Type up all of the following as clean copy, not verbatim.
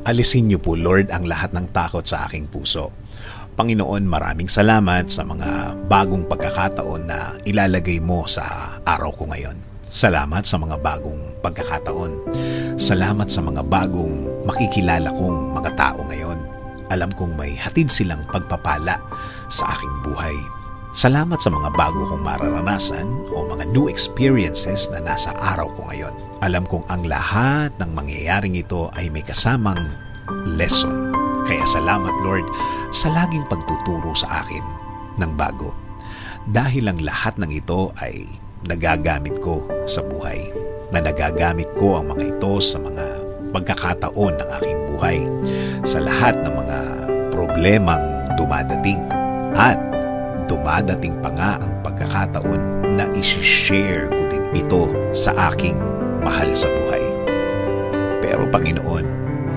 Alisin niyo po, Lord, ang lahat ng takot sa aking puso. Panginoon, maraming salamat sa mga bagong pagkakataon na ilalagay mo sa araw ko ngayon. Salamat sa mga bagong pagkakataon. Salamat sa mga bagong makikilala kong mga tao ngayon. Alam kong may hatid silang pagpapala sa aking buhay. Salamat sa mga bago kong mararanasan o mga new experiences na nasa araw ko ngayon. Alam kong ang lahat ng mangyayaring ito ay may kasamang lesson. Kaya salamat, Lord, sa laging pagtuturo sa akin ng bago. Dahil ang lahat ng ito ay nagagamit ko sa buhay. Na nagagamit ko ang mga ito sa mga pagkakataon ng aking buhay. Sa lahat ng mga problemang dumadating. At dumadating pa nga ang pagkakataon na isi-share ko din ito sa aking mahal sa buhay. Pero Panginoon,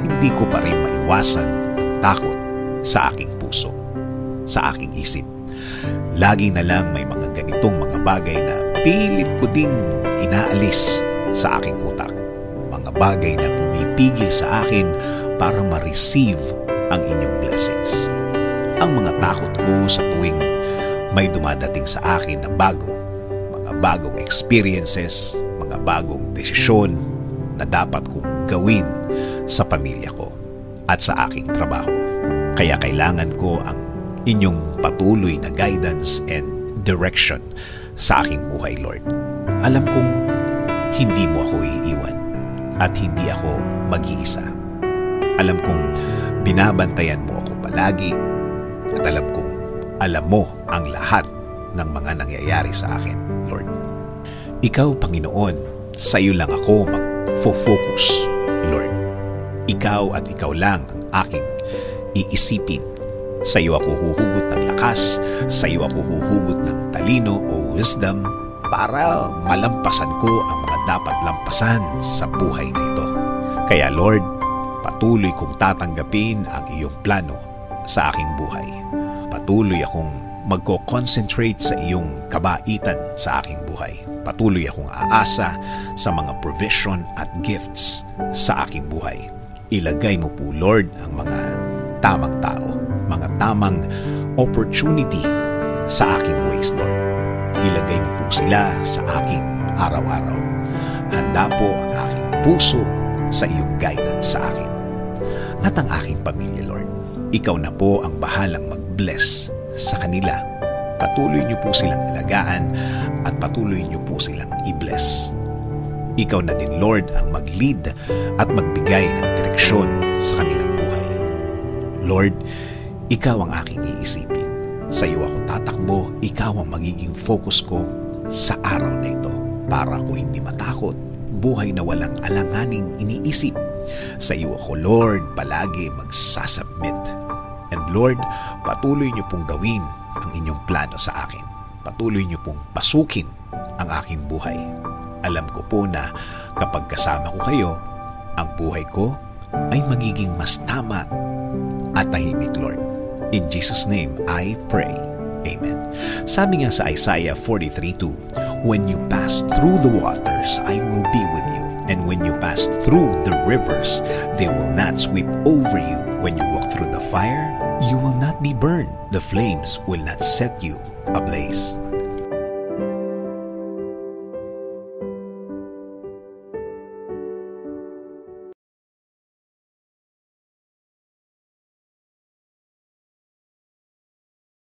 hindi ko pa rin maiwasan ang takot sa aking puso, sa aking isip. Lagi na lang may mga ganitong mga bagay na pilit ko ding inaalis sa aking utak. Mga bagay na pumipigil sa akin para ma-receive ang inyong blessings. Ang mga takot ko sa tuwing may dumadating sa akin na bago, mga bagong experiences, mga bagong desisyon na dapat kong gawin sa pamilya ko at sa aking trabaho. Kaya kailangan ko ang inyong patuloy na guidance and direction sa aking buhay, Lord. Alam kong hindi mo ako iiwan at hindi ako mag-iisa. Alam kong binabantayan mo ako palagi at alam kong alam mo ang lahat ng mga nangyayari sa akin, Lord. Ikaw, Panginoon, sa iyo lang ako mag-focus, Lord. Ikaw at ikaw lang ang aking iisipin. Sa iyo ako huhugot ng lakas, sa iyo ako huhugot ng talino o wisdom para malampasan ko ang mga dapat lampasan sa buhay na ito. Kaya Lord, patuloy kong tatanggapin ang iyong plano sa aking buhay. Patuloy akong magko-concentrate sa iyong kabaitan sa aking buhay. Patuloy akong aasa sa mga provision at gifts sa aking buhay. Ilagay mo po, Lord, ang mga tamang tao, mga tamang opportunity sa aking ways, Lord. Ilagay mo po sila sa aking araw-araw. Handa po ang aking puso sa iyong guidance sa akin. At ang aking pamilya, Lord. Ikaw na po ang bahalang mag-bless sa kanila. Patuloy niyo po silang alagaan at patuloy niyo po silang i-bless. Ikaw na din, Lord, ang mag-lead at magbigay ng direksyon sa kanilang buhay. Lord, ikaw ang aking iisipin. Sa iyo ako tatakbo, ikaw ang magiging focus ko sa araw na ito para ako hindi matakot, buhay na walang alanganing iniisip. Sa iyo ako, Lord, palagi magsasubmit. And Lord, patuloy niyo pong gawin ang inyong plano sa akin. Patuloy niyo pong pasukin ang aking buhay. Alam ko po na kapag kasama ko kayo, ang buhay ko ay magiging mas tama at tahimik, Lord. In Jesus' name, I pray. Amen. Sabi nga sa Isaiah 43:2, when you pass through the waters, I will be with you. And when you pass through the rivers, they will not sweep over you. When you walk through the fire, you will not be burned. The flames will not set you ablaze.